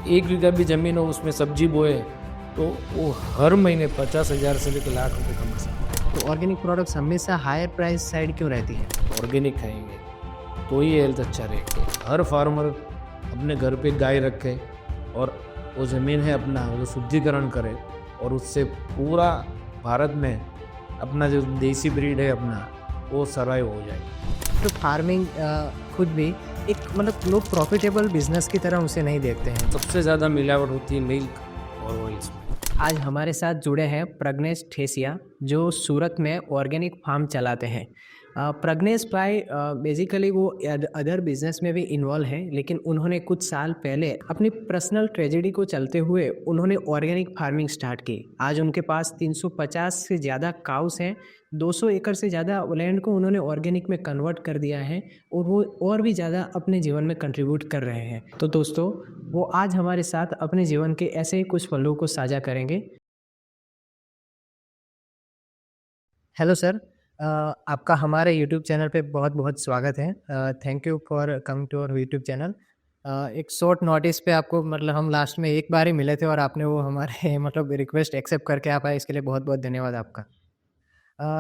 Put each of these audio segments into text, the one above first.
1 बीघा भी ज़मीन हो उसमें सब्जी बोए तो वो हर महीने 50,000 से लेकर लाख रुपए कमा सकते तो ऑर्गेनिक प्रोडक्ट्स हमेशा हायर प्राइस साइड क्यों रहती है? हैं। ऑर्गेनिक खाएंगे तो ही हेल्थ अच्छा रहेगा। हर फार्मर अपने घर पे गाय रखे और वो ज़मीन है अपना वो शुद्धिकरण करे और उससे पूरा भारत में अपना जो देसी ब्रीड है अपना वो सर्वाइव हो जाए। तो फार्मिंग खुद भी एक मतलब लोग प्रॉफिटेबल बिजनेस की तरह उसे नहीं देखते हैं। सबसे ज़्यादा मिलावट होती है मिल्क और ऑयल्स में। आज हमारे साथ जुड़े हैं प्रज्ञेश ठेसिया जो सूरत में ऑर्गेनिक फार्म चलाते हैं। प्रज्ञेश भाई बेसिकली वो अदर बिजनेस में भी इन्वॉल्व हैं, लेकिन उन्होंने कुछ साल पहले अपनी पर्सनल ट्रेजेडी को चलते हुए उन्होंने ऑर्गेनिक फार्मिंग स्टार्ट की। आज उनके पास 350 से ज़्यादा काउस हैं, 200 एकड़ से ज़्यादा लैंड को उन्होंने ऑर्गेनिक में कन्वर्ट कर दिया है और वो और भी ज़्यादा अपने जीवन में कंट्रीब्यूट कर रहे हैं। तो दोस्तों, वो आज हमारे साथ अपने जीवन के ऐसे ही कुछ पलों को साझा करेंगे। हेलो सर, आपका हमारे यूट्यूब चैनल पे बहुत-बहुत स्वागत है। Thank you for coming to our YouTube channel. एक शॉर्ट नोटिस पे आपको मतलब हम लास्ट में एक बार ही मिले थे और आपने वो हमारे मतलब रिक्वेस्ट एक्सेप्ट करके आप आए, इसके लिए बहुत-बहुत धन्यवाद आपका।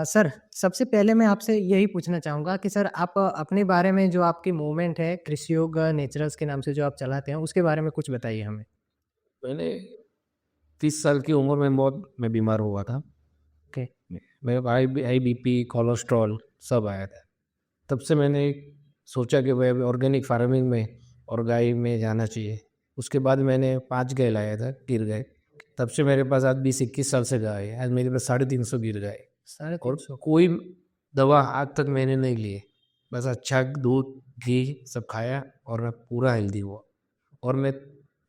सर, सबसे पहले मैं आपसे यही पूछना चाहूँगा कि सर आप अपने बारे में जो आपकी मूवमेंट है कृषि योग नेचुरल्स के नाम से जो आप चलाते हैं, उसके बारे में कुछ बताइए हमें? मैंने 30 साल की उम्र में बहुत मैं बीमार हुआ था। ओके, मेरे हाई बीपी, कोलेस्ट्रॉल सब आया था। तब से मैंने सोचा कि भाई ऑर्गेनिक फार्मिंग में और गाय में जाना चाहिए। उसके बाद मैंने 5 गाय लाया था, गिर गए। तब से मेरे पास आज 20-21 साल से गाय है। आज मेरे पास 350 गिर गए और 350 कोई दवा आज तक मैंने नहीं ली है। बस अच्छा दूध, घी सब खाया और मैं पूरा हेल्दी हुआ और मैं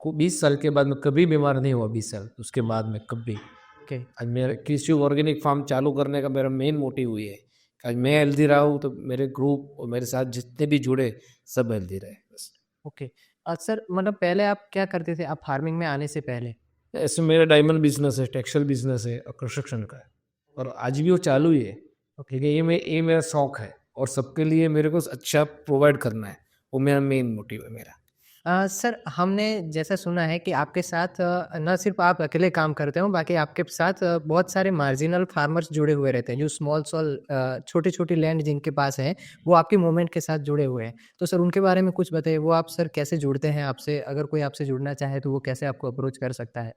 को 20 साल के बाद मैं कभी बीमार नहीं हुआ। 20 साल उसके बाद मैं कभी। ओके। आज मेरा कृषि ऑर्गेनिक फार्म चालू करने का मेरा मेन मोटिव हुई है कि आज मैं हेल्दी रहा हूँ तो मेरे ग्रुप और मेरे साथ जितने भी जुड़े सब हेल्दी रहे बस। ओके। सर मतलब पहले आप क्या करते थे आप फार्मिंग में आने से पहले? ऐसे मेरा डायमंड बिजनेस है, टेक्सटाइल बिजनेस है और कंस्ट्रक्शन का है और आज भी वो चालू ही है। ओके। क्योंकि ये मेरा शौक है और सबके लिए मेरे को अच्छा प्रोवाइड करना है, वो मेरा मेन मोटिव है मेरा। सर हमने जैसा सुना है कि आपके साथ ना सिर्फ आप अकेले काम करते हो, बाकी आपके साथ बहुत सारे मार्जिनल फार्मर्स जुड़े हुए रहते हैं, जो छोटी-छोटी लैंड जिनके पास है, वो आपकी मूवमेंट के साथ जुड़े हुए हैं। तो सर उनके बारे में कुछ बताइए, वो आप सर कैसे जुड़ते हैं आपसे? अगर कोई आपसे जुड़ना चाहे तो वो कैसे आपको अप्रोच कर सकता है?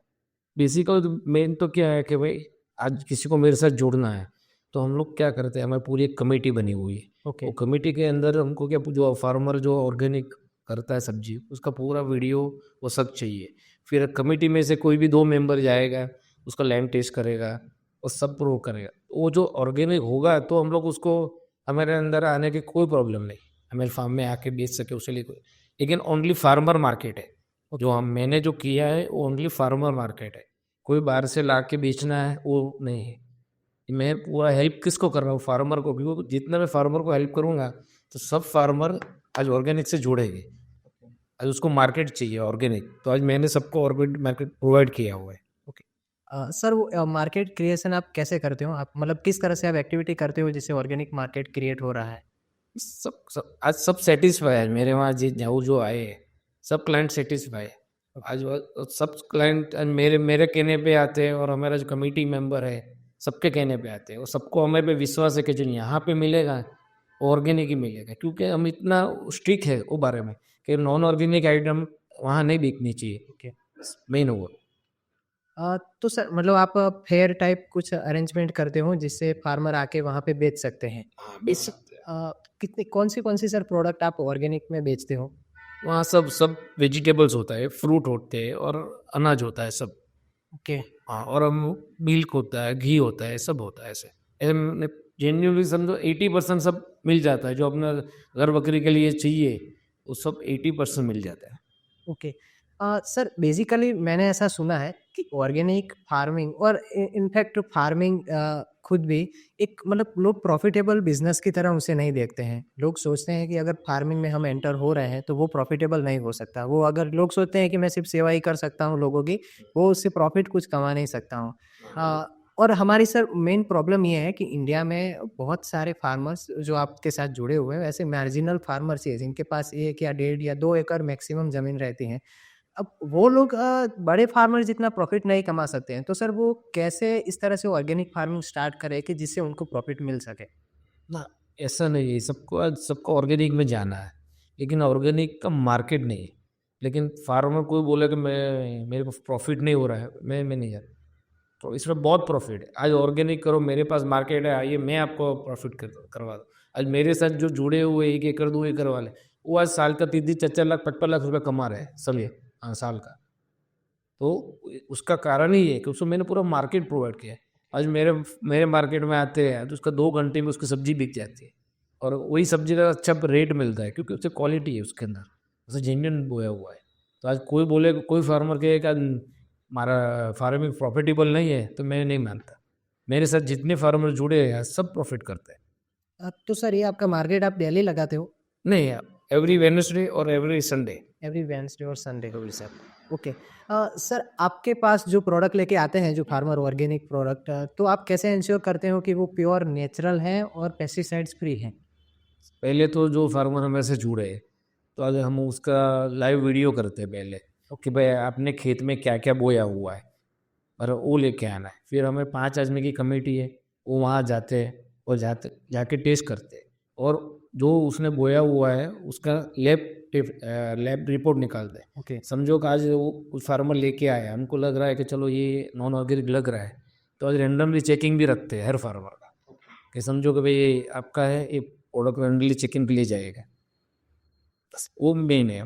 बेसिकली तो मेन तो क्या है कि भाई आज किसी को मेरे साथ जुड़ना है तो हम लोग क्या करते हैं, हमारी पूरी एक कमेटी बनी हुई है। ओके, वो कमेटी के अंदर हमको क्या जो फार्मर जो ऑर्गेनिक करता है सब्जी उसका पूरा वीडियो वो सब चाहिए। फिर कमेटी में से कोई भी 2 मेंबर जाएगा, उसका लैंड टेस्ट करेगा और सब प्रूव करेगा। वो जो ऑर्गेनिक होगा तो हम लोग उसको हमारे अंदर आने की कोई प्रॉब्लम नहीं, हमारे फार्म में आके बेच सके उसके लिए कोई। लेकिन ओनली फार्मर मार्केट है। जो ओके। मैंने जो किया है वो ओनली फार्मर मार्केट है। कोई बाहर से ला के बेचना है वो नहीं है। मैं पूरा हेल्प किसको कर रहा हूँ? फार्मर को। क्योंकि जितना मैं फार्मर को हेल्प करूँगा तो सब फार्मर आज ऑर्गेनिक से जुड़ेंगे। आज उसको मार्केट चाहिए ऑर्गेनिक, तो आज मैंने सबको ऑर्गेनिक मार्केट प्रोवाइड किया हुआ है। ओके। सर वो मार्केट क्रिएशन आप कैसे करते हो? आप मतलब किस तरह से आप एक्टिविटी करते हो जिससे ऑर्गेनिक मार्केट क्रिएट हो रहा है? आज सब सेटिस्फाई है मेरे वहाँ जो आए हैं, सब क्लाइंट सेटिस्फाई है। आज सब क्लाइंट मेरे मेरे कहने पे आते हैं और हमारा जो कमेटी मेंबर है सबके कहने पे आते हैं और सबको हमें पे विश्वास है कि जो यहाँ पे मिलेगा ऑर्गेनिक ही मिलेगा। क्योंकि हम इतना स्ट्रिक्ट है वो बारे में कि नॉन ऑर्गेनिक आइटम वहाँ नहीं बिकनी चाहिए। ओके। मेन वो तो सर मतलब आप फेयर टाइप कुछ अरेंजमेंट करते हो जिससे फार्मर आके वहाँ पे बेच सकते हैं। हाँ बेच इस सकते हैं। कितनी कौन-सी सर प्रोडक्ट आप ऑर्गेनिक में बेचते हो? वहाँ सब सब वेजिटेबल्स होता है, फ्रूट होते हैं और अनाज होता है सब। ओके, हाँ, और हम मिल्क होता है, घी होता है, सब होता है ऐसे। ऐसे मैंने जेन्युइनली समझो 80% सब मिल जाता है, जो अपना घर-बकरी के लिए चाहिए, वो सब 80% मिल जाता है। ओके। सर बेसिकली मैंने ऐसा सुना है कि ऑर्गेनिक फार्मिंग और इनफैक्ट फार्मिंग खुद भी एक मतलब लोग प्रॉफिटेबल बिजनेस की तरह उसे नहीं देखते हैं। लोग सोचते हैं कि अगर फार्मिंग में हम एंटर हो रहे हैं तो वो प्रॉफिटेबल नहीं हो सकता। वो अगर लोग सोचते हैं कि मैं सिर्फ सेवा ही कर सकता हूँ लोगों की, वो उससे प्रॉफिट कुछ कमा नहीं सकता हूँ। हाँ, और हमारी सर मेन प्रॉब्लम ये है कि इंडिया में बहुत सारे फार्मर्स जो आपके साथ जुड़े हुए हैं, वैसे मार्जिनल फार्मर्स ही हैं जिनके पास 1 या डेढ़ या 2 एकड़ मैक्सिमम ज़मीन रहती है। अब वो लोग बड़े फार्मर जितना प्रॉफ़िट नहीं कमा सकते हैं, तो सर वो कैसे इस तरह से ऑर्गेनिक फार्मिंग स्टार्ट करें कि जिससे उनको प्रॉफ़िट मिल सके? ना, ऐसा नहीं है, सबको ऑर्गेनिक में जाना है, लेकिन ऑर्गेनिक का मार्केट नहीं है। लेकिन फार्मर कोई बोले कि मैं मेरे को प्रॉफ़िट नहीं हो रहा है, मैं नहीं जा तो इसमें बहुत प्रॉफ़िट है। आज ऑर्गेनिक करो, मेरे पास मार्केट है, आइए मैं आपको प्रॉफ़िट करवा दूँ। आज मेरे साथ जो जुड़े हुए 1 एकड़, 2 एकड़ वाले, वो आज साल का 30-30, 4-4 लाख, 55 लाख रुपए कमा रहे हैं सब ये साल का। तो उसका कारण ही ये है कि उसको मैंने पूरा मार्केट प्रोवाइड किया है। आज मेरे मेरे मार्केट में आते हैं तो उसका 2 घंटे में उसकी सब्ज़ी बिक जाती है और वही सब्ज़ी का अच्छा रेट मिलता है क्योंकि उससे क्वालिटी है उसके अंदर, उसे जेन्युइन बोया हुआ है। तो आज कोई बोले, कोई फार्मर कहे कि हमारा फार्मिंग प्रॉफिटेबल नहीं है, तो मैं नहीं मानता। मेरे साथ जितने फार्मर जुड़े हैं आज सब प्रॉफिट करते हैं। तो सर ये आपका मार्केट आप डेली लगाते हो? नहीं, एवरी वेडनेसडे और एवरी संडे। एवरी वेडनेसडे और संडे को भी सर। ओके। सर आपके पास जो प्रोडक्ट लेके आते हैं जो फार्मर ऑर्गेनिक प्रोडक्ट, तो आप कैसे इंश्योर करते हो कि वो प्योर नेचुरल हैं और पेस्टिसाइड्स फ्री हैं? पहले तो जो फार्मर हमें से जुड़े, तो आज हम उसका लाइव वीडियो करते हैं पहले कि भाई आपने खेत में क्या क्या बोया हुआ है और वो लेके आना है। फिर हमें 5 आदमी की कमेटी है, वो वहाँ जाते हैं और जाके टेस्ट करते हैं और जो उसने बोया हुआ है उसका लैब रिपोर्ट निकालते हैं। ओके। समझो कि आज वो कुछ फार्मर लेके आया, हमको लग रहा है कि चलो ये नॉन ऑर्गेनिक लग रहा है, तो आज रैंडमली चेकिंग भी रखते हैं हर फार्मर का कि समझो कि भाई ये आपका है, ये प्रोडक्ट रैंडमली चेकिंग के लिए जाएगा। बस वो मेन है।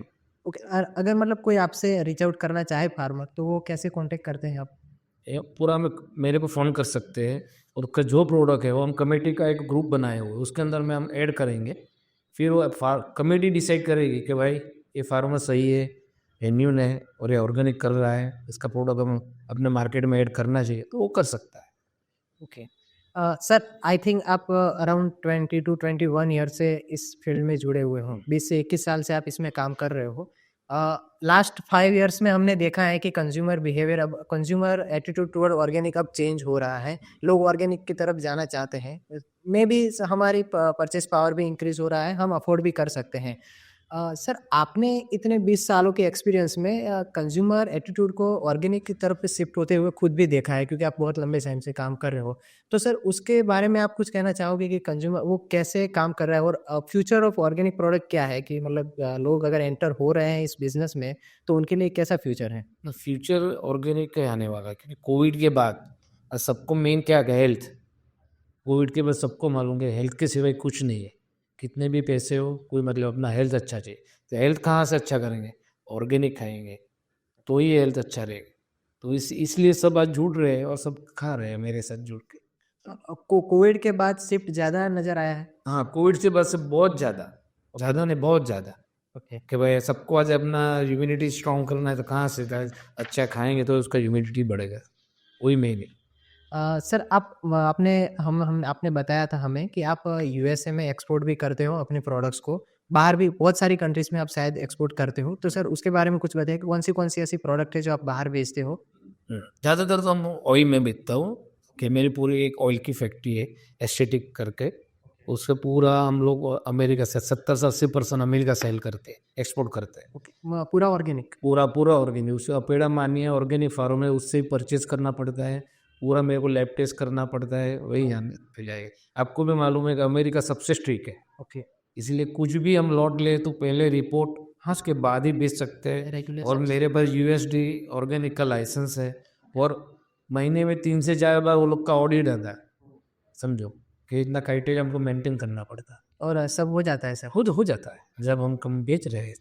ओके। अगर मतलब कोई आपसे रीच आउट करना चाहे फार्मर, तो वो कैसे कॉन्टैक्ट करते हैं आप? ये पूरा हमें मेरे को फ़ोन कर सकते हैं और उसका जो प्रोडक्ट है वो हम कमेटी का एक ग्रुप बनाए हुए हैं, उसके अंदर में हम ऐड करेंगे। फिर वो कमेटी डिसाइड करेगी कि भाई ये फार्मर सही है, जेन्युइन है और ये ऑर्गेनिक कर रहा है, इसका प्रोडक्ट हम अपने मार्केट में ऐड करना चाहिए, तो वो कर सकता है। ओके। सर आई थिंक आप अराउंड 20 टू 21 ईयर से इस फील्ड में जुड़े हुए हो। 20 से 21 साल से आप इसमें काम कर रहे हो। लास्ट 5 ईयर्स में हमने देखा है कि कंज्यूमर बिहेवियर, अब कंज्यूमर एटीट्यूड टुवर्ड ऑर्गेनिक अब चेंज हो रहा है। लोग ऑर्गेनिक की तरफ जाना चाहते हैं। मे बी हमारी परचेस पावर भी इंक्रीज हो रहा है, हम अफोर्ड भी कर सकते हैं। सर आपने इतने 20 सालों के एक्सपीरियंस में कंज्यूमर एटीट्यूड को ऑर्गेनिक की तरफ शिफ्ट होते हुए खुद भी देखा है, क्योंकि आप बहुत लंबे टाइम से काम कर रहे हो। तो सर उसके बारे में आप कुछ कहना चाहोगे कि कंज्यूमर वो कैसे काम कर रहा है और फ्यूचर ऑफ ऑर्गेनिक प्रोडक्ट क्या है, कि मतलब लोग अगर एंटर हो रहे हैं इस बिज़नेस में, तो उनके लिए कैसा फ्यूचर है? फ्यूचर ऑर्गेनिक का ही आने वाला है क्योंकि कोविड के बाद सबको मेन क्या है, हेल्थ। कोविड के बाद सबको मालूम है हेल्थ के सिवाय कुछ नहीं है। कितने भी पैसे हो, कोई मतलब अपना हेल्थ अच्छा चाहिए। तो हेल्थ कहाँ से अच्छा करेंगे? ऑर्गेनिक खाएंगे तो ही हेल्थ अच्छा रहेगा। तो इसलिए सब आज जुड़ रहे हैं और सब खा रहे हैं मेरे साथ जुड़ के। कोविड के बाद शिफ्ट ज़्यादा नज़र आया है? हाँ, कोविड से बाद से बहुत ज़्यादा, ज़्यादा नहीं बहुत ज़्यादा, ओके। कि भाई सबको आज अपना इम्यूनिटी स्ट्रॉन्ग करना है तो कहाँ से अच्छा खाएंगे तो उसका इम्यूनिटी बढ़ेगा। वही मेन है। सर आप आपने हम आपने बताया था हमें कि आप यूएसए में एक्सपोर्ट भी करते हो अपने प्रोडक्ट्स को, बाहर भी बहुत सारी कंट्रीज़ में आप शायद एक्सपोर्ट करते हो। तो सर उसके बारे में कुछ बताइए कि कौन-सी ऐसी प्रोडक्ट है जो आप बाहर बेचते हो? ज़्यादातर तो हम ऑयल में बेचता हूँ कि मेरी पूरी एक ऑयल की फैक्ट्री है एस्थेटिक करके। उससे पूरा हम लोग अमेरिका से 70 से 80% अमेरिका सेल करते हैं, एक्सपोर्ट करते हैं। ओके, पूरा ऑर्गेनिक? पूरा पूरा ऑर्गेनिक, उससे अपेड़ा मानिए ऑर्गेनिक फार्म है, उससे ही परचेज करना पड़ता है। पूरा मेरे को लैब टेस्ट करना पड़ता है, वही यहाँ पे जाएगा। आपको भी मालूम है कि अमेरिका सबसे स्ट्रिक्ट है, ओके। इसलिए कुछ भी हम लॉट ले तो पहले रिपोर्ट, हाँ, उसके बाद ही बेच सकते हैं। और रेगुलेशंस? मेरे पास यूएसडी ऑर्गेनिक का लाइसेंस है और महीने में 3 से 4 बार वो लोग का ऑडिट आता है। समझो कि इतना क्राइटेरिया हमको मेंटेन करना पड़ता है। और सब हो जाता है सर? खुद हो जाता है जब हम कम बेच रहे हैं।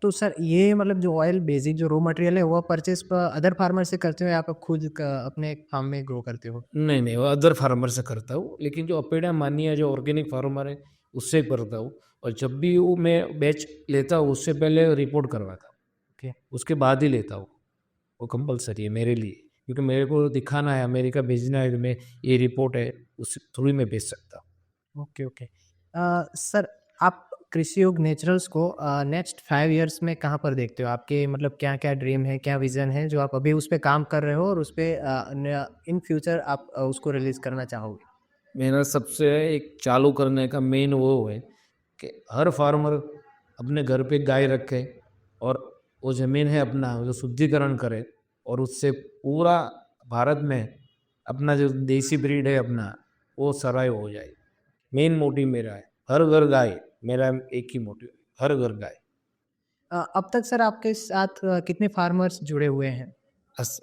तो सर ये मतलब जो ऑयल बेसिक जो रॉ मटेरियल है वो परचेज़ अदर फार्मर से करते हो या आप खुद क अपने फार्म में ग्रो करते हो? नहीं, नहीं, वो अदर फार्मर से करता हूँ, लेकिन जो अपेड़ा मानिया जो ऑर्गेनिक फार्मर है, उससे करता हूँ। और जब भी वो मैं बैच लेता हूँ, उससे पहले रिपोर्ट करवाता हूँ, ओके। उसके बाद ही लेता हूँ। वो कंपल्सरी है मेरे लिए, क्योंकि मेरे को दिखाना है, अमेरिका भेजना है कि मैं ये रिपोर्ट है, उससे थोड़ी मैं बेच सकता हूँ। Okay, okay. सर आप कृषि योग नेचुरल्स को नेक्स्ट 5 इयर्स में कहाँ पर देखते हो? आपके मतलब क्या-क्या ड्रीम है, क्या विज़न है जो आप अभी उस पे काम कर रहे हो और उस पे न इन फ्यूचर आप उसको रिलीज़ करना चाहोगे? मेरा सबसे एक चालू करने का मेन वो है कि हर फार्मर अपने घर पे गाय रखे और वो ज़मीन है अपना जो शुद्धिकरण करे और उससे पूरा भारत में अपना जो देसी ब्रीड है अपना वो सर्वाइव हो जाए। मेन मोटिव मेरा है, हर घर गाय, मेरा एक ही मोटिव है, हर घर गाय। अब तक सर आपके साथ कितने फार्मर्स जुड़े हुए हैं?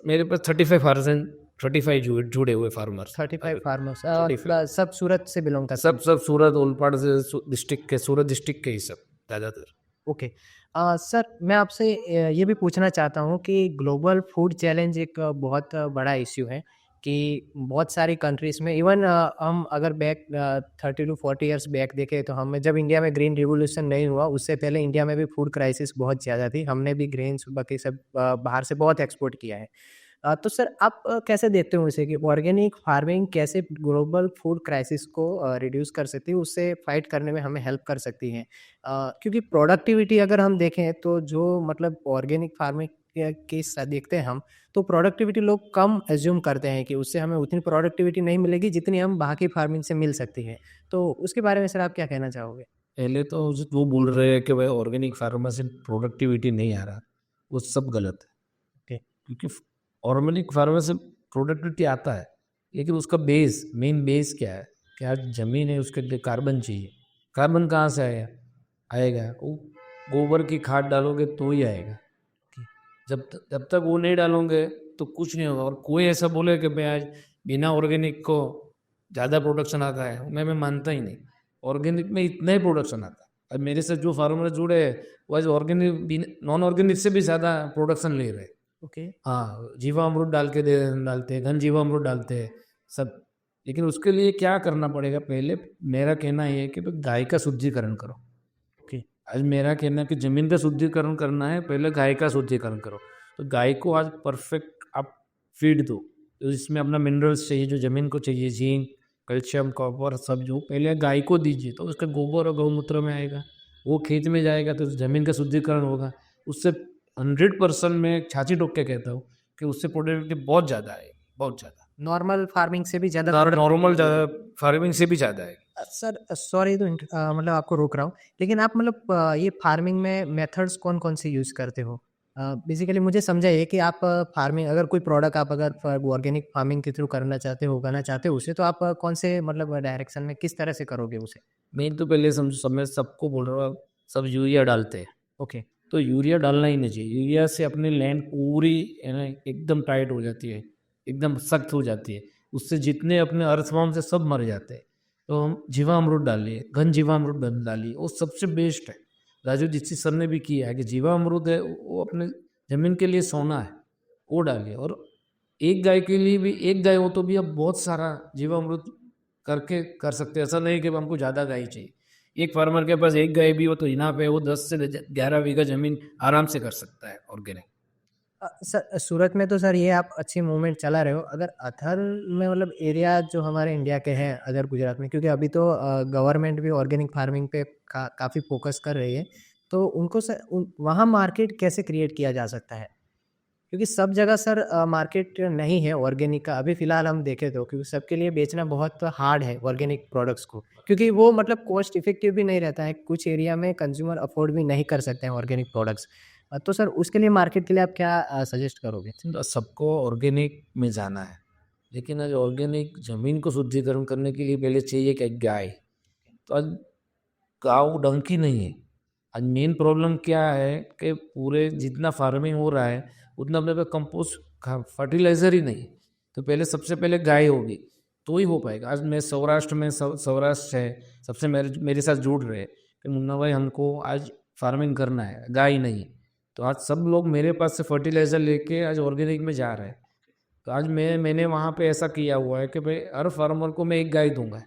मेरे पास 35 जुड़े हुए फार्मर्स 35 फार्मर्स 35 सब सूरत से बिलोंग करते सब हैं। सब सूरत ओलपाड़ से डिस्ट्रिक्ट के, सूरत डिस्ट्रिक्ट के ही सब ज़्यादातर। ओके। सर मैं आपसे ये भी पूछना चाहता हूँ कि ग्लोबल फूड चैलेंज एक बहुत बड़ा इश्यू है कि बहुत सारी कंट्रीज़ में इवन हम अगर बैक 30 टू 40 इयर्स बैक देखें तो हमें जब इंडिया में ग्रीन रिवॉल्यूशन नहीं हुआ उससे पहले इंडिया में भी फूड क्राइसिस बहुत ज़्यादा थी। हमने भी ग्रेन्स बाकी सब बाहर से बहुत एक्सपोर्ट किया है। तो सर आप कैसे देखते हो इसे कि ऑर्गेनिक फार्मिंग कैसे ग्लोबल फूड क्राइसिस को रिड्यूस कर सकती है, उससे फाइट करने में हमें हेल्प कर सकती है? क्योंकि प्रोडक्टिविटी अगर हम देखें तो जो मतलब ऑर्गेनिक फार्मिंग के साथ देखते हैं हम, तो प्रोडक्टिविटी लोग कम एज़्यूम करते हैं कि उससे हमें उतनी प्रोडक्टिविटी नहीं मिलेगी जितनी हम बाकी फार्मिंग से मिल सकती है। तो उसके बारे में सर आप क्या कहना चाहोगे? पहले तो वो बोल रहे हैं कि भाई ऑर्गेनिक फार्मर से प्रोडक्टिविटी नहीं आ रहा, वो सब गलत है। ओके, क्योंकि ऑर्गेनिक फार्मर से प्रोडक्टिविटी आता है, लेकिन उसका बेस, मेन बेस क्या है कि आज ज़मीन है उसके लिए कार्बन चाहिए। कार्बन कहाँ से आएगा? आएगा वो गोबर की खाद डालोगे तो ही आएगा। ओके। जब तक वो नहीं डालोगे तो कुछ नहीं होगा। और कोई ऐसा बोले कि भाई आज बिना ऑर्गेनिक को ज़्यादा प्रोडक्शन आता है, मैं मानता ही नहीं। ऑर्गेनिक में इतना ही प्रोडक्शन आता है। अब मेरे साथ जो फार्मर जुड़े हैं वो आज ऑर्गेनिक नॉन ऑर्गेनिक से भी ज़्यादा प्रोडक्शन ले रहे हैं। ओके। हाँ, जीवामृत डालते हैं, घन जीवामृत डालते हैं सब। लेकिन उसके लिए क्या करना पड़ेगा? पहले मेरा कहना ये है कि भाई गाय का शुद्धिकरण करो। ओके। आज मेरा कहना है कि ज़मीन का शुद्धिकरण करना है, पहले गाय का शुद्धिकरण करो। तो गाय को आज परफेक्ट आप फीड दो, तो इसमें अपना मिनरल्स चाहिए जो ज़मीन को चाहिए, जिंक, कैल्शियम, कॉपर सब जो पहले गाय को दीजिए, तो उसका गोबर और गौमूत्र में आएगा, वो खेत में जाएगा तो ज़मीन का शुद्धिकरण होगा। उससे 100% मैं छाती ठोक के कहता हूँ कि उससे प्रोडक्टिविटी बहुत ज़्यादा आएगी, बहुत ज़्यादा। नॉर्मल फार्मिंग से भी ज़्यादा प्रोडक्ट नॉर्मल फार्मिंग से भी ज़्यादा आएगी। सर सॉरी तो मतलब आपको रोक रहा हूँ। लेकिन आप मतलब ये फार्मिंग में मेथड्स कौन-कौन से यूज़ करते हो? बेसिकली मुझे समझाइए कि आप फार्मिंग अगर कोई प्रोडक्ट आप अगर ऑर्गेनिक फार्मिंग के थ्रू करना चाहते हो, उगाना चाहते हो उसे तो आप कौन से मतलब डायरेक्शन में किस तरह से करोगे उसे? मैं तो पहले समझो, सब मैं सबको बोल रहा हूँ, सब यूरिया डालते हैं। ओके, तो यूरिया डालना ही नहीं चाहिए। यूरिया से अपनी लैंड पूरी है ना एकदम टाइट हो जाती है, एकदम सख्त हो जाती है। उससे जितने अपने अर्थवॉर्म से सब मर जाते हैं। तो हम जीवामृत डालिए, घन जीवामृत डालिए, वो सबसे बेस्ट है। राजू दीक्षित सर ने भी किया है कि जीवामृत है वो अपने ज़मीन के लिए सोना है, वो डालिए। और एक गाय के लिए भी, एक गाय हो तो भी अब बहुत सारा जीवामृत करके कर सकते हैं। ऐसा नहीं कि हमको ज़्यादा गाय चाहिए। एक फार्मर के पास एक गाय भी हो तो इनाफ है, वो 10 से 11 बीघा ज़मीन आराम से कर सकता है ऑर्गेनिक। सर सूरत में तो सर ये आप अच्छी मूवमेंट चला रहे हो। अगर अदर में मतलब एरिया जो हमारे इंडिया के हैं अदर गुजरात में क्योंकि अभी तो गवर्नमेंट भी ऑर्गेनिक फार्मिंग पे काफ़ी फोकस कर रही है। तो उनको सर वहाँ मार्केट कैसे क्रिएट किया जा सकता है? क्योंकि सब जगह सर मार्केट नहीं है ऑर्गेनिक का अभी फ़िलहाल हम देखें तो क्योंकि सबके लिए बेचना बहुत हार्ड है ऑर्गेनिक प्रोडक्ट्स को क्योंकि वो मतलब कॉस्ट इफ़ेक्टिव भी नहीं रहता है कुछ एरिया में कंज्यूमर अफोर्ड भी नहीं कर सकते हैं ऑर्गेनिक प्रोडक्ट्स। तो सर उसके लिए मार्केट के लिए आप क्या सजेस्ट करोगे? तो सबको ऑर्गेनिक में जाना है, लेकिन आज ऑर्गेनिक ज़मीन को शुद्धिकरण करने के लिए पहले चाहिए क्या? गाय। तो आज गाँव डंकी नहीं है। आज मेन प्रॉब्लम क्या है कि पूरे जितना फार्मिंग हो रहा है उतना अपने पे कंपोस्ट फर्टिलाइज़र ही नहीं है। तो पहले सबसे पहले गाय होगी तो ही हो पाएगा। आज मैं सौराष्ट्र में सौराष्ट्र है सबसे मेरे साथ जुड़ रहे हैं कि मुन्ना भाई हमको आज फार्मिंग करना है, गाय नहीं। तो आज सब लोग मेरे पास से फर्टिलाइज़र लेके आज ऑर्गेनिक में जा रहे हैं। तो आज मैंने वहाँ पे ऐसा किया हुआ है कि भाई हर फार्मर को मैं एक गाय दूंगा,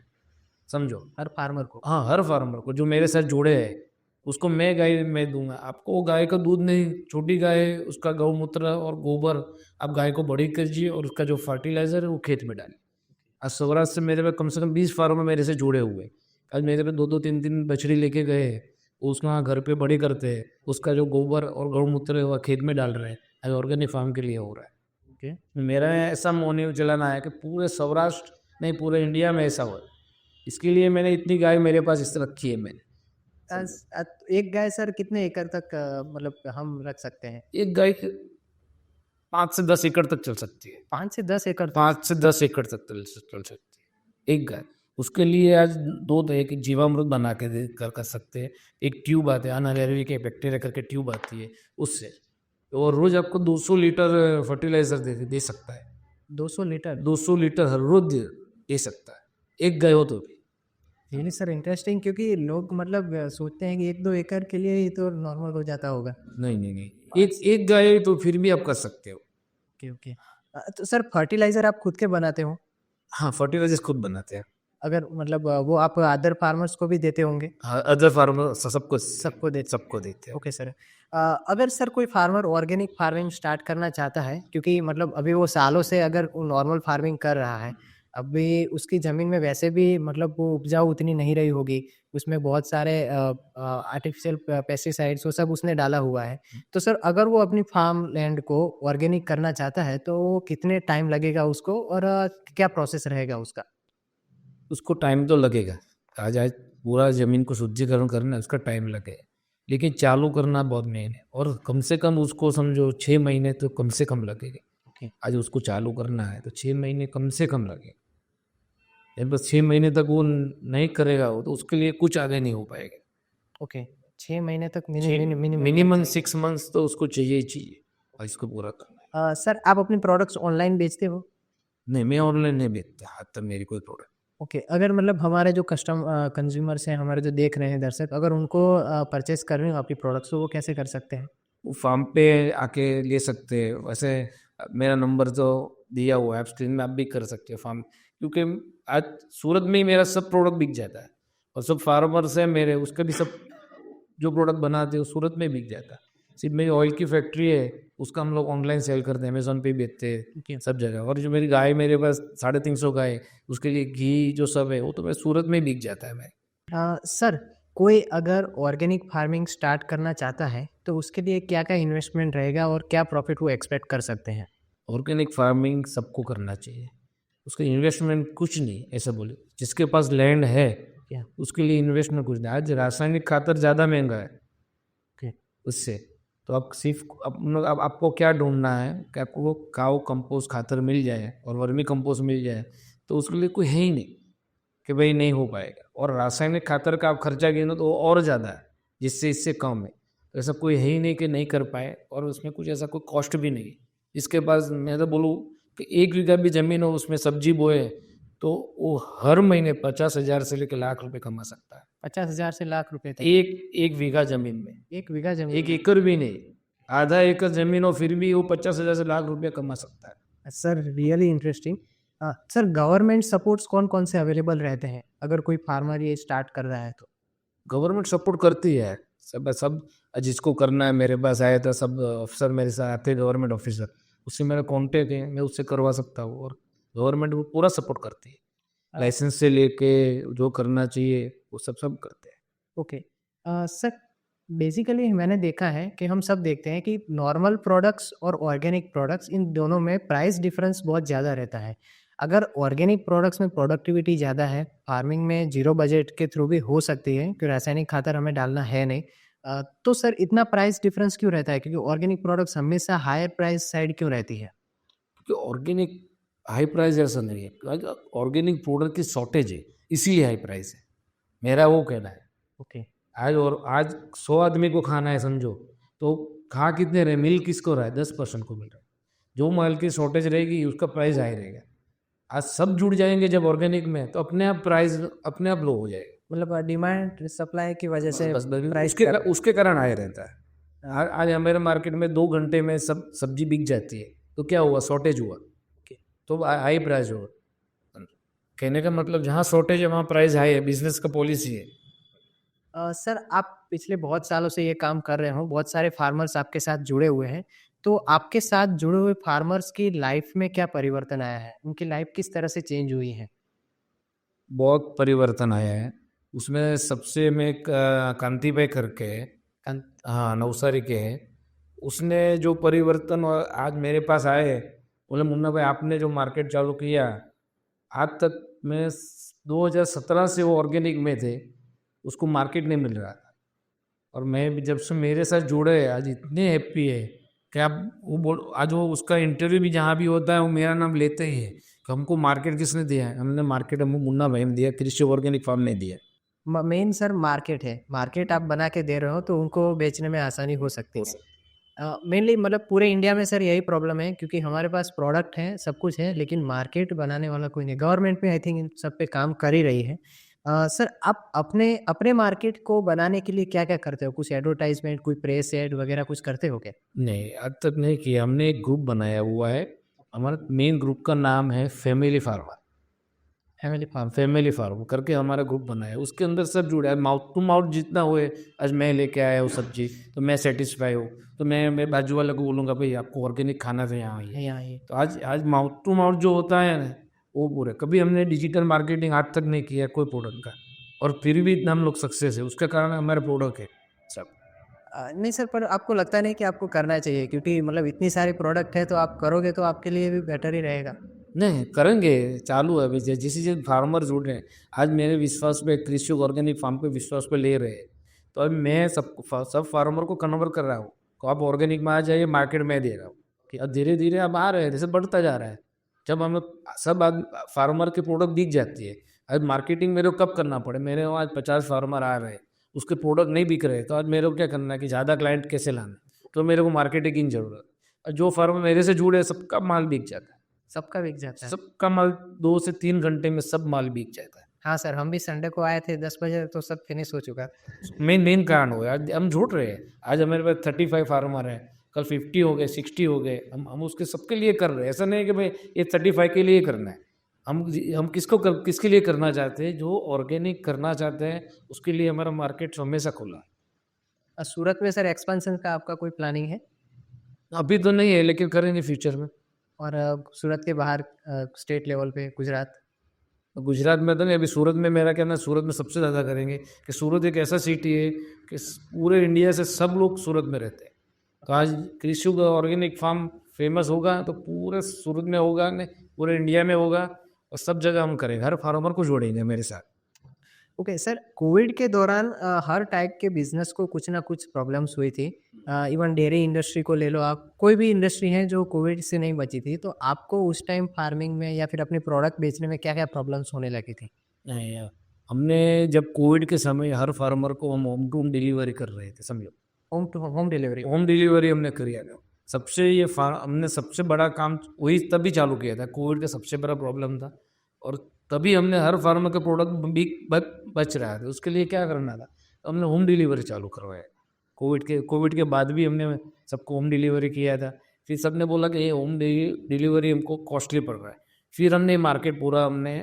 समझो। हर फार्मर को? हाँ, हर फार्मर को जो मेरे साथ जुड़े हैं उसको मैं गाय मैं दूंगा। आपको गाय का दूध नहीं, छोटी गाय उसका गौमूत्र और गोबर आप गाय को बड़ी कीजिए और उसका जो फर्टिलाइजर है वो खेत में डालिए। आज सौराष्ट्र से मेरे पे कम से कम 20 फार्मर मेरे से जुड़े हुए हैं। आज मेरे पे 2-2 3-3 बछड़ी लेके गए हैं, वो उसको वहाँ घर पे बड़ी करते हैं, उसका जो गोबर और गौमूत्र है वो खेत में डाल रहे हैं। आज ऑर्गेनिक फार्म के लिए हो रहा है। ओके। मेरा ऐसा मोनिव चलाना है कि पूरे सौराष्ट्र नहीं पूरे इंडिया में ऐसा हो। इसके लिए मैंने इतनी गाय मेरे पास इस रखी है मैंने। एक गाय सर कितने एकड़ तक मतलब हम रख सकते हैं? एक गाय 5 से 10 एकड़ तक चल सकती है। 5 से 10 एकड़ तक? 5 से 10 एकड़ तक चल सकती है एक गाय। उसके लिए आज दो तरह की जीवामृत बना के कर सकते हैं। एक ट्यूब आते हैं अनारेबिक के बैक्टीरिया करके ट्यूब आती है उससे, और रोज आपको 200 लीटर फर्टिलाइजर दे सकता है। 200 लीटर? 200 लीटर हर रोज दे सकता है एक गाय हो तो भी। रियली सर इंटरेस्टिंग, क्योंकि लोग मतलब सोचते हैं कि 1-2 एकड़ के लिए ही तो नॉर्मल हो जाता होगा। नहीं नहीं नहीं, एक एक गाय तो फिर भी आप कर सकते हो। Okay, okay. तो सर फर्टिलाइज़र आप खुद के बनाते हो? हाँ, फर्टिलाइजर खुद बनाते हैं। अगर मतलब वो आप अदर फार्मर्स को भी देते होंगे? हाँ, अदर फार्मर सबको सबको देते हैं। Okay sir. अगर सर कोई फार्मर ऑर्गेनिक फार्मिंग स्टार्ट करना चाहता है, क्योंकि मतलब अभी वो सालों से अगर वो नॉर्मल फार्मिंग कर रहा है, अभी उसकी ज़मीन में वैसे भी मतलब वो उपजाऊ उतनी नहीं रही होगी, उसमें बहुत सारे आर्टिफिशियल पेस्टिसाइड्स वो सब उसने डाला हुआ है। तो सर अगर वो अपनी फार्म लैंड को ऑर्गेनिक करना चाहता है, तो वो कितने टाइम लगेगा उसको और क्या प्रोसेस रहेगा उसका? उसको टाइम तो लगेगा। आज आज पूरा ज़मीन को शुद्धिकरण करना उसका टाइम लगेगा, लेकिन चालू करना बहुत मेन है, और कम से कम उसको समझो 6 महीने तो कम से कम लगेंगे। ओके, आज उसको चालू करना है तो 6 महीने कम से कम लगेंगे। यदि बस 6 महीने तक वो नहीं करेगा वो, तो उसके लिए कुछ आगे नहीं हो पाएगा। ओके। 6 महीने तक मिनिमम 6 मंथ्स तो उसको चाहिए ही चाहिए और इसको पूरा करना है। सर आप अपने प्रोडक्ट्स ऑनलाइन बेचते हो? नहीं, मैं ऑनलाइन नहीं बेचता आज तक मेरी कोई प्रोडक्ट। ओके, अगर मतलब हमारे जो कंज्यूमर्स हैं, हमारे जो देख रहे हैं दर्शक, अगर उनको परचेज़ करने हो आपकी प्रोडक्ट्स, तो वो कैसे कर सकते हैं? वो फार्म पे आके ले सकते हैं। वैसे मेरा नंबर तो दिया हुआ है, आप स्क्रीन में आप भी कर सकते हो फार्म, क्योंकि आज सूरत में ही मेरा सब प्रोडक्ट बिक जाता है, और सब फार्मर्स हैं मेरे, उसका भी सब जो प्रोडक्ट बनाते हैं वो सूरत में बिक जाता है। सिर्फ मेरी ऑयल की फैक्ट्री है, उसका हम लोग ऑनलाइन सेल करते हैं, अमेजोन पे भी बेचते हैं ओके। सब जगह। और जो मेरी गाय मेरे पास 350 गाय है, उसके लिए घी जो सब है वो तो मैं सूरत में बिक जाता है भाई। सर कोई अगर ऑर्गेनिक फार्मिंग स्टार्ट करना चाहता है, तो उसके लिए क्या-क्या इन्वेस्टमेंट रहेगा और क्या प्रॉफ़िट वो एक्सपेक्ट कर सकते हैं? ऑर्गेनिक फार्मिंग सबको करना चाहिए, उसका इन्वेस्टमेंट कुछ नहीं ऐसा बोले। जिसके पास लैंड है क्या? उसके लिए इन्वेस्टमेंट कुछ नहीं। आज रासायनिक खातर ज़्यादा महंगा है ओके, उससे, तो आप सिर्फ अब आपको क्या ढूंढना है कि आपको काउ कंपोस्ट खातर मिल जाए और वर्मी कंपोस्ट मिल जाए, तो उसके लिए कोई है ही नहीं कि भाई नहीं हो पाएगा। और रासायनिक खातर का आप खर्चा गिनो तो वो और ज़्यादा है, जिससे इससे कम है। तो ऐसा कोई है ही नहीं कि नहीं कर पाए, और उसमें कुछ ऐसा कोई कॉस्ट भी नहीं है। इसके पास मैं तो बोलूँ कि 1 बीघा भी ज़मीन हो उसमें सब्जी बोए, तो वो हर महीने 50,000 से लेकर लाख रुपए कमा सकता है। 50,000 से लाख रुपए तक? एक एक बीघा ज़मीन में, 1 बीघा ज़मीन 1 में? एकड़ भी नहीं, आधा एकड़ ज़मीन हो फिर भी वो 50,000 से लाख रुपया कमा सकता है। Sir really interesting. Sir government supports कौन-कौन से अवेलेबल रहते हैं, अगर कोई फार्मर ये स्टार्ट कर रहा है तो? गवर्नमेंट सपोर्ट करती है, सब सब जिसको करना है मेरे पास आया था, सब अफ़सर मेरे साथ आते हैं, गवर्नमेंट ऑफ़िसर, उससे मेरा कॉन्टैक्ट है, मैं उससे करवा सकता हूँ, और गवर्नमेंट वो पूरा सपोर्ट करती है। अ, लाइसेंस से लेके जो करना चाहिए वो सब करते हैं। ओके। सर बेसिकली मैंने देखा है कि हम सब देखते हैं कि नॉर्मल प्रोडक्ट्स और ऑर्गेनिक प्रोडक्ट्स, इन दोनों में प्राइस डिफरेंस बहुत ज़्यादा रहता है। अगर ऑर्गेनिक प्रोडक्ट्स में प्रोडक्टिविटी ज़्यादा है, फार्मिंग में ज़ीरो बजट के थ्रू भी हो सकती है, क्योंकि रासायनिक खातर हमें डालना है नहीं। तो सर इतना प्राइस डिफरेंस क्यों रहता है? क्योंकि ऑर्गेनिक प्रोडक्ट्स हमेशा हायर प्राइस साइड क्यों रहती है? क्योंकि ऑर्गेनिक हाई प्राइस ऐसा नहीं है, ऑर्गेनिक प्रोडक्ट की शॉर्टेज है, इसीलिए हाई प्राइस है, मेरा वो कहना है। ओके। आज 100 आदमी को खाना है समझो, तो खा कितने रहे, मिल किसको रहा है, 10% को मिल रहा है। जो माल की शॉर्टेज रहेगी उसका प्राइस हाई रहेगा। आज सब जुड़ जाएंगे जब ऑर्गेनिक में, तो अपने आप प्राइस अपने आप लो हो जाएगा। मतलब डिमांड सप्लाई की वजह से बस प्राइस उसके कारण हाई रहता है। आज हमारे मार्केट में 2 घंटे में सब सब्जी बिक जाती है, तो क्या हुआ, शॉर्टेज हुआ, तो हाई प्राइस हुआ। कहने का मतलब जहाँ शॉर्टेज है वहाँ प्राइस हाई है, बिजनेस का पॉलिसी है। सर आप पिछले बहुत सालों से ये काम कर रहे हो, बहुत सारे फार्मर्स आपके साथ जुड़े हुए हैं, तो आपके साथ जुड़े हुए फार्मर्स की लाइफ में क्या परिवर्तन आया है? उनकी लाइफ किस तरह से चेंज हुई है? बहुत परिवर्तन आया है उसमें। सबसे में कांति भाई करके, हाँ नवसारी के हैं, उसने जो परिवर्तन आज मेरे पास आए, बोले मुन्ना भाई आपने जो मार्केट चालू किया, आज तक मैं 2017 से वो ऑर्गेनिक में थे, उसको मार्केट नहीं मिल रहा था। और मैं भी जब से मेरे साथ जुड़े हैं आज इतने हैप्पी है कि आप वो बोल आज वो उसका इंटरव्यू भी जहाँ भी होता है वो मेरा नाम लेते ही है कि हमको मार्केट किसने दिया है, हमने मार्केट हमको मुन्ना भाई ने दिया, कृषि ऑर्गेनिक फार्म ने दिया। मेन सर मार्केट है, मार्केट आप बना के दे रहे हो तो उनको बेचने में आसानी हो सकती हो है। सक- मेनली मतलब पूरे इंडिया में सर यही प्रॉब्लम है क्योंकि हमारे पास प्रोडक्ट है, सब कुछ है, लेकिन मार्केट बनाने वाला कोई नहीं। गवर्नमेंट भी आई थिंक इन सब पे काम कर ही रही है। सर आप अपने अपने मार्केट को बनाने के लिए क्या-क्या करते हो? कुछ एडवर्टाइज़मेंट, कोई प्रेस एड वगैरह कुछ करते हो क्या? नहीं आज तक नहीं किया, हमने एक ग्रुप बनाया हुआ है, हमारा मेन ग्रुप का नाम है फैमिली फार्मर। फैमिली हाँ, फार्म। फैमिली फार्म करके हमारा ग्रुप बना है, उसके अंदर सब जुड़े हैं, माउथ टू माउथ जितना हुए। आज मैं लेके आया हूँ सब्जी तो मैं सेटिस्फाई हूँ, तो मैं बाजू वाले को बोलूँगा भाई आपको ऑर्गेनिक खाना था यहाँ आइए। यहाँ ये तो आज माउथ टू माउथ जो होता है ना वो पूरे, कभी हमने डिजिटल मार्केटिंग आज तक नहीं किया कोई प्रोडक्ट का, और फिर भी इतना हम लोग सक्सेस है, उसका कारण हमारे प्रोडक्ट है सब। नहीं सर, पर आपको लगता नहीं कि आपको करना चाहिए क्योंकि मतलब इतनी सारी प्रोडक्ट है तो आप करोगे तो आपके लिए भी बेटर ही रहेगा। नहीं करेंगे, चालू है अभी जिस जिस फार्मर जुड़ रहे हैं, आज मेरे विश्वास पे कृषि ऑर्गेनिक फार्म पे विश्वास पे ले रहे हैं, तो अब मैं सब फार्मर को कन्वर्ट कर रहा हूँ, तो आप ऑर्गेनिक में आ जाइए, मार्केट में दे रहा हूँ कि अब धीरे धीरे अब आ रहे हैं, जैसे बढ़ता जा रहा है। जब हम सब आज फार्मर के प्रोडक्ट दिख जाती है, आज मार्केटिंग मेरे को कब करना पड़े, मेरे वहाँ आज 50 फार्मर आ रहे हैं, उसके प्रोडक्ट नहीं बिक रहे, तो आज मेरे को क्या करना है कि ज़्यादा क्लाइंट कैसे लाना, तो मेरे को मार्केटिंग की जरूरत। और जो फार्मर मेरे से जुड़े सबका माल बिक जाता है, सबका बिक जाता है। सबका माल 2 से 3 घंटे में सब माल बिक जाता है। हाँ सर, हम भी संडे को आए थे 10 बजे तो सब फिनिश हो चुका था। मेन मेन कारण हो यार, हम झूठ रहे हैं। आज हमारे पास 35 फार्मर हैं, कल 50 हो गए, 60 हो गए, हम उसके सबके लिए कर रहे हैं। ऐसा नहीं है कि भाई ये 35 के लिए करना है। हम किसके लिए करना चाहते हैं, जो ऑर्गेनिक करना चाहते हैं उसके लिए हमारा मार्केट हमेशा खुला है। सूरत में सर एक्सपेंशन का आपका कोई प्लानिंग है? अभी तो नहीं है लेकिन करेंगे फ्यूचर में। और सूरत के बाहर स्टेट लेवल पे गुजरात? गुजरात में तो नहीं, अभी सूरत में मेरा कहना है सूरत में सबसे ज़्यादा करेंगे, कि सूरत एक ऐसा सिटी है कि पूरे इंडिया से सब लोग सूरत में रहते हैं। तो आज कृषि का ऑर्गेनिक फार्म फेमस होगा तो पूरे सूरत में होगा, नहीं पूरे इंडिया में होगा, और सब जगह हम करेंगे, हर फार्मर को जोड़ेंगे मेरे साथ। ओके सर, कोविड के दौरान हर टाइप के बिजनेस को कुछ ना कुछ प्रॉब्लम्स हुई थी। इवन डेयरी इंडस्ट्री को ले लो आप, कोई भी इंडस्ट्री है जो कोविड से नहीं बची थी, तो आपको उस टाइम फार्मिंग में या फिर अपने प्रोडक्ट बेचने में क्या-क्या प्रॉब्लम्स होने लगी थी? नहीं यार, हमने जब कोविड के समय हर फार्मर को हम होम टू होम डिलीवरी कर रहे थे, समझो home to home delivery? Home delivery हमने करी है। सबसे ये हमने सबसे बड़ा काम वही तभी चालू किया था, कोविड का सबसे बड़ा प्रॉब्लम था, और तभी हमने हर फार्म के प्रोडक्ट भी बच रहा था, उसके लिए क्या करना था, तो हमने होम डिलीवरी चालू करवाया। कोविड के बाद भी हमने सबको होम डिलीवरी किया था। फिर सबने बोला कि ये होम डिलीवरी हमको कॉस्टली पड़ रहा है, फिर हमने मार्केट पूरा हमने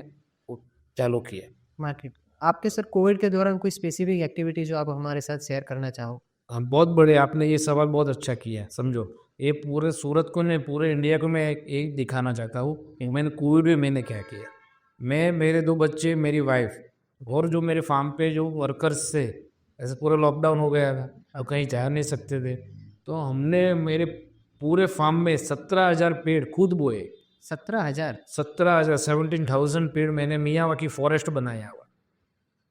वो चालू किया। मार्केट। आपके सर कोविड के दौरान कोई स्पेसिफिक एक्टिविटी जो आप हमारे साथ शेयर करना चाहो? हाँ, बहुत बड़े आपने ये सवाल बहुत अच्छा किया है। समझो ये पूरे सूरत को नहीं, पूरे इंडिया को मैं एक दिखाना चाहता हूँ कि मैंने कोविड में मैंने क्या किया। मैं, मेरे 2 बच्चे, मेरी वाइफ और जो मेरे फार्म पे जो वर्कर्स थे, ऐसे पूरा लॉकडाउन हो गया था, अब कहीं जा नहीं सकते थे, तो हमने मेरे पूरे फार्म में 17,000 पेड़ खुद बोए। 17,000? 17,000 17,000 पेड़ मैंने मियावाकी फॉरेस्ट बनाया हुआ।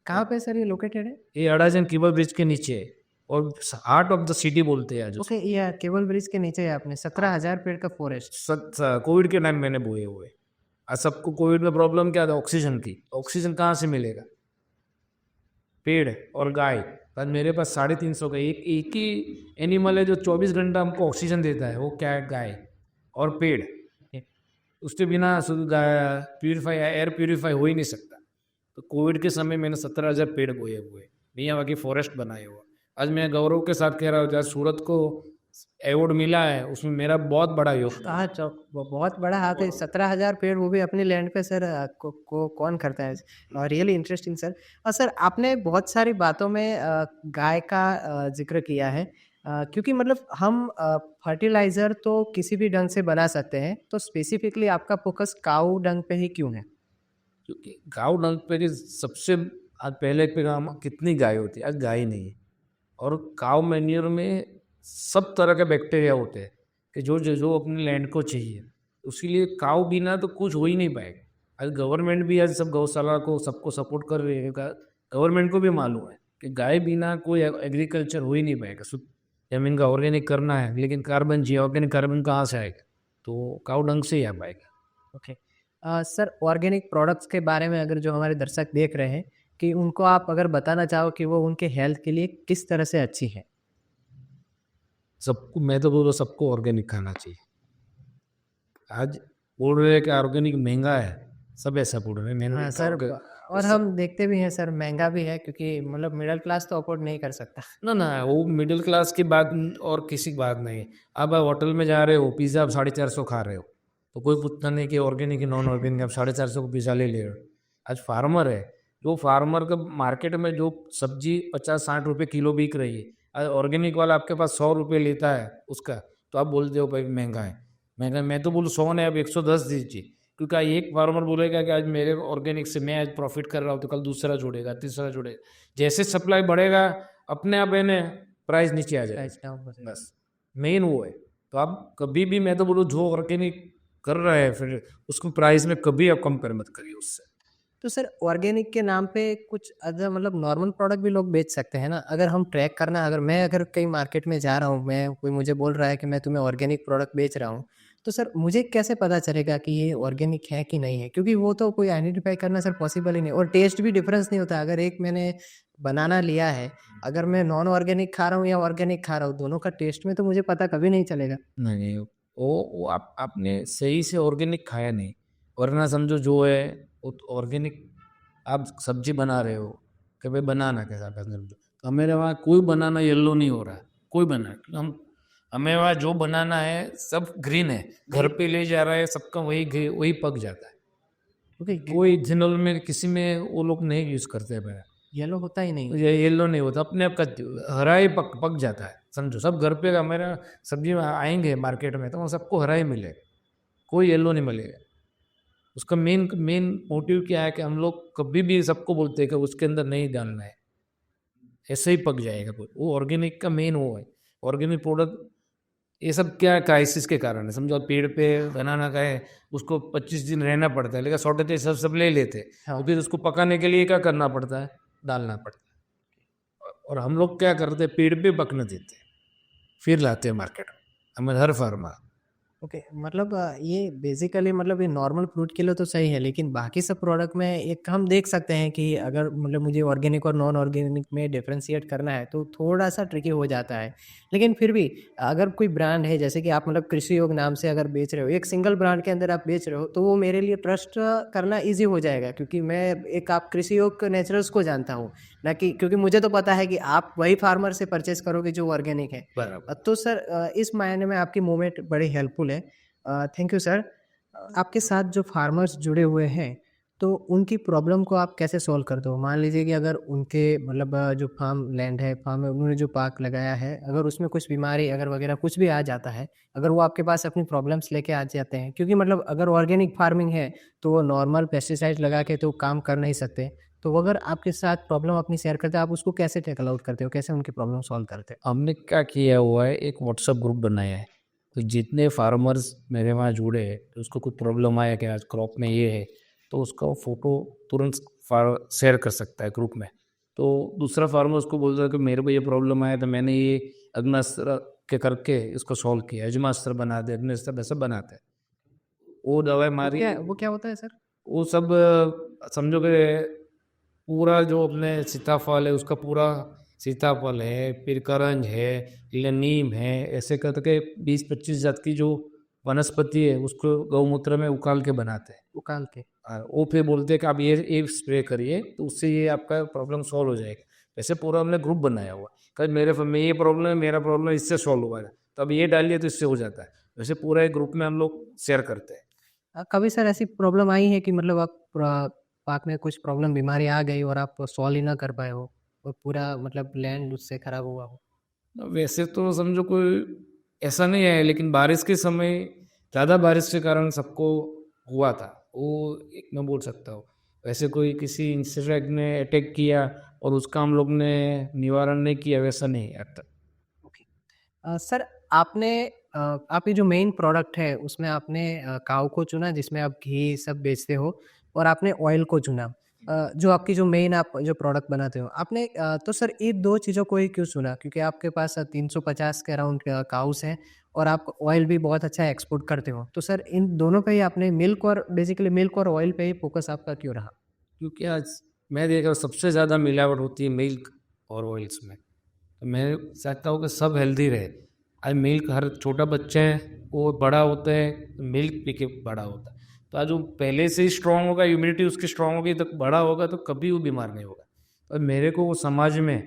कहाँ पे सर ये लोकेटेड है? ये अडाजन केबल ब्रिज के नीचे है, और हार्ट ऑफ द सिटी बोलते हैं आज उसको। ओके, ये केबल ब्रिज के नीचे है आपने 17,000 पेड़ का फॉरेस्ट। कोविड के टाइम मैंने बोए हुए। आज सबको कोविड में प्रॉब्लम क्या था, ऑक्सीजन की। ऑक्सीजन कहाँ से मिलेगा, पेड़ और गाय। आज मेरे पास 350 का एक ही एनिमल है जो 24 घंटा हमको ऑक्सीजन देता है, वो क्या है, गाय और पेड़। उसके बिना शुद्ध प्यूरिफाई एयर प्यूरिफाई हो ही नहीं सकता। तो कोविड के समय मैंने 17,000 पेड़ बोए हुए, मियावाकी फॉरेस्ट बनाए हुआ। आज मैं गौरव के साथ कह रहा हूँ, आज सूरत को अवार्ड मिला है, उसमें मेरा बहुत बड़ा योगदान। हाँ, बहुत बड़ा हाथ है। 17,000 पेड़, वो भी अपनी लैंड पे सर। कौन करता है? Really interesting sir. और सर आपने बहुत सारी बातों में गाय का जिक्र किया है, क्योंकि मतलब हम फर्टिलाइज़र तो किसी भी ढंग से बना सकते हैं, तो स्पेसिफिकली आपका फोकस काऊ डंग पे ही क्यों है? क्योंकि गाँव डंग पे सबसे आज पहले पे काम कितनी गाय होती है, आज गाय नहीं है। और काव मैन्योर में सब तरह के बैक्टीरिया होते हैं कि जो जो जो अपने लैंड को चाहिए, उसके लिए काव बिना तो कुछ हो ही नहीं पाएगा। आज गवर्नमेंट भी आज सब गौशाला को सबको सपोर्ट कर रही है, गवर्नमेंट को भी मालूम है कि गाय बिना कोई एग्रीकल्चर हो ही नहीं पाएगा। शुद्ध ज़मीन का ऑर्गेनिक करना है, लेकिन कार्बन चाहिए, ऑर्गेनिक कार्बन कहाँ से आएगा? तो काऊ डंग से ही आ पाएगा। ओके। सर ऑर्गेनिक प्रोडक्ट्स के बारे में अगर जो हमारे दर्शक देख रहे हैं कि उनको आप अगर बताना चाहो कि वो उनके हेल्थ के लिए किस तरह से अच्छी है? सबको मैं तो बोलूँ सबको ऑर्गेनिक खाना चाहिए। आज बोल रहे हैं कि ऑर्गेनिक महंगा है, सब ऐसा बोल रहे हैं। मैंने हाँ देखा सर, होगा और हम देखते भी हैं सर, महँगा भी है क्योंकि मतलब मिडल क्लास तो अफ़ोर्ड नहीं कर सकता। ना ना, वो मिडिल क्लास की बात और किसी की बात नहीं। अब आप होटल में जा रहे हो, पिज़्ज़ा आप 450 खा रहे हो, तो कोई पूछता नहीं कि ऑर्गेनिक है नॉन ऑर्गेनिक, आप 450 को पिज़्ज़ा ले ले रहे हो। आज फार्मर है, जो फार्मर का मार्केट में जो सब्जी 50-60 रुपए किलो बिक रही है, आज ऑर्गेनिक वाला आपके पास 100 रुपये लेता है उसका, तो आप बोलते हो भाई महंगा है। मैं तो बोलूँ 100 नहीं, आप 110 दीजिए, क्योंकि आज एक फार्मर बोलेगा कि आज मेरे ऑर्गेनिक से मैं आज प्रॉफिट कर रहा हूँ, तो कल दूसरा जोड़ेगा, तीसरा जोड़ेगा। जैसे सप्लाई बढ़ेगा अपने आप है प्राइस नीचे आ जाए, प्राइस डाउन हो जाएगा। बस मेन वो है। तो आप कभी भी, मैं तो बोलूँ जो ऑर्गेनिक कर रहा है फिर उसको प्राइस में कभी आप कंपेयर मत करिए उससे। तो सर ऑर्गेनिक के नाम पे कुछ अदर मतलब नॉर्मल प्रोडक्ट भी लोग बेच सकते हैं ना? अगर हम ट्रैक करना, अगर मैं अगर कहीं मार्केट में जा रहा हूँ, मैं कोई मुझे बोल रहा है कि मैं तुम्हें ऑर्गेनिक प्रोडक्ट बेच रहा हूँ, तो सर मुझे कैसे पता चलेगा कि ये ऑर्गेनिक है कि नहीं है? क्योंकि वो तो कोई आइडेंटिफ़ाई करना सर पॉसिबल ही नहीं, और टेस्ट भी डिफरेंस नहीं होता। अगर एक मैंने बनाना लिया है, अगर मैं नॉन ऑर्गेनिक खा रहा हूँ या ऑर्गेनिक खा रहा हूँ, दोनों का टेस्ट में तो मुझे पता कभी नहीं चलेगा। नहीं, वो आपने सही से ऑर्गेनिक खाया नहीं, वरना समझो जो है वो ऑर्गेनिक आप सब्जी बना रहे हो कि भाई बनाना कैसा था समझो, तो हमारे वहाँ कोई बनाना येलो नहीं हो रहा है, कोई बना हम हमें वहाँ जो बनाना है सब ग्रीन है, घर पे ले जा रहा है सबका वही वही पक जाता है। ओके, कोई इथेनॉल में किसी में वो लोग नहीं यूज करते हैं, येलो होता ही नहीं। ये येलो नहीं होता, अपने आप का हरा ही पक पक जाता है समझो। सब घर पे हमारा सब्जी में आएंगे मार्केट में तो वो सबको हरा ही मिलेगा, कोई येलो नहीं मिलेगा। उसका मेन मेन मोटिव क्या है कि हम लोग कभी भी सबको बोलते हैं कि उसके अंदर नहीं डालना है, ऐसे ही पक जाएगा वो ऑर्गेनिक का मेन वो है। ऑर्गेनिक प्रोडक्ट ये सब क्या क्राइसिस के कारण है समझो, आप पेड़ पे बनाना का है, उसको 25 दिन रहना पड़ता है, लेकिन शॉर्टेज सब सब ले लेते हैं, हाँ। और फिर उसको पकाने के लिए क्या करना पड़ता है, डालना पड़ता है। और हम लोग क्या करते हैं, पेड़ पे पकने देते हैं, फिर लाते हैं मार्केट में, हमें हर फार्मा। ओके, मतलब ये बेसिकली मतलब ये नॉर्मल फ्रूट के लिए तो सही है, लेकिन बाकी सब प्रोडक्ट में एक हम देख सकते हैं कि अगर मतलब मुझे ऑर्गेनिक और नॉन ऑर्गेनिक में डिफरेंशिएट करना है तो थोड़ा सा ट्रिकी हो जाता है। लेकिन फिर भी अगर कोई ब्रांड है, जैसे कि आप मतलब कृषि योग नाम से अगर बेच रहे हो, एक सिंगल ब्रांड के अंदर आप बेच रहे हो, तो वो मेरे लिए ट्रस्ट करना ईजी हो जाएगा, क्योंकि मैं एक आप कृषि योग नेचुरल्स को जानता हूँ, ना कि क्योंकि मुझे तो पता है कि आप वही फार्मर से परचेज करोगे जो ऑर्गेनिक है। बराबर। तो सर इस मायने में आपकी मूवमेंट बड़ी हेल्पफुल है। Thank you sir. आपके साथ जो फार्मर्स जुड़े हुए हैं, तो उनकी प्रॉब्लम को आप कैसे सॉल्व करते हो? मान लीजिए कि अगर उनके मतलब जो फार्म लैंड है, फार्म में उन्होंने जो पार्क लगाया है, अगर उसमें कुछ बीमारी अगर वगैरह कुछ भी आ जाता है, अगर वो आपके पास अपनी प्रॉब्लम्स लेके आ जाते हैं, क्योंकि मतलब अगर ऑर्गेनिक फार्मिंग है, तो वो नॉर्मल पेस्टिसाइड लगा के तो काम कर नहीं सकते। तो वो अगर आपके साथ प्रॉब्लम अपनी शेयर करते हैं, आप उसको कैसे टैकल आउट करते हो? कैसे उनकी प्रॉब्लम सॉल्व करते हो? हमने क्या किया हुआ है, एक व्हाट्सएप ग्रुप बनाया है, तो जितने फार्मर्स मेरे वहाँ जुड़े हैं, तो उसको कुछ प्रॉब्लम आया कि आज क्रॉप में ये है, तो उसका वो फोटो तुरंत शेयर कर सकता है ग्रुप में। तो दूसरा फार्मर उसको बोलता है कि मेरे को ये प्रॉब्लम आया, तो मैंने ये अग्नास्त्र के करके इसको सॉल्व किया, अजमास्त्र बना दे, अग्नास्त्र ऐसा बनाते हैं, वो दवाई मारी। वो क्या होता है सर? वो सब समझो कि पूरा जो अपने सीताफल है उसका पूरा सीताफल है, फिर करंज है, या नीम है, ऐसे करके 20-25 जात की जो वनस्पति है उसको गौमूत्र में उकाल के बनाते हैं। उकाल के? वो फिर बोलते हैं कि आप ये स्प्रे करिए तो उससे ये आपका प्रॉब्लम सॉल्व हो जाएगा। वैसे पूरा हमने ग्रुप बनाया हुआ है, कल मेरे में ये प्रॉब्लम है, मेरा प्रॉब्लम इससे सॉल्व हुआ है, तो अब ये डालिए तो इससे हो जाता है। वैसे पूरा एक ग्रुप में हम लोग शेयर करते हैं। कभी सर ऐसी प्रॉब्लम आई है कि मतलब आप पार्क में कुछ प्रॉब्लम बीमारी आ गई और आप सॉल्व ही ना कर पाए हो और पूरा मतलब लैंड उससे खराब हुआ हो? वैसे तो समझो कोई ऐसा नहीं है, लेकिन बारिश के समय ज़्यादा बारिश के कारण सबको हुआ था, वो एक मैं बोल सकता हूँ। वैसे कोई किसी इंसेक्ट ने अटैक किया और उसका हम लोग ने निवारण नहीं किया, वैसा नहीं है अब तक। ओके। सर आपने आप ये जो मेन प्रोडक्ट है उसमें आपने काऊ को चुना जिसमें आप घी सब बेचते हो, और आपने ऑयल को चुना। जो आपकी जो मेन आप जो प्रोडक्ट बनाते हो आपने तो सर इन 2 चीज़ों को ही क्यों चुना? क्योंकि आपके पास 350 के अराउंड काउस हैं और आप ऑयल भी बहुत अच्छा एक्सपोर्ट करते हो। तो सर इन दोनों पे ही आपने मिल्क और बेसिकली मिल्क और ऑयल पे ही फ़ोकस आपका क्यों रहा? क्योंकि आज मैं देख रहा हूँ सबसे ज़्यादा मिलावट होती है मिल्क और ऑयल्स में। तो मैं चाहता हूँ कि सब हेल्दी रहे। आज मिल्क हर छोटा बच्चा है वो बड़ा होता है तो मिल्क पी के बड़ा होता है। तो आज वो पहले से ही स्ट्रांग होगा, इम्यूनिटी उसकी स्ट्रांग होगी तो बड़ा होगा तो कभी वो बीमार नहीं होगा। और मेरे को वो समाज में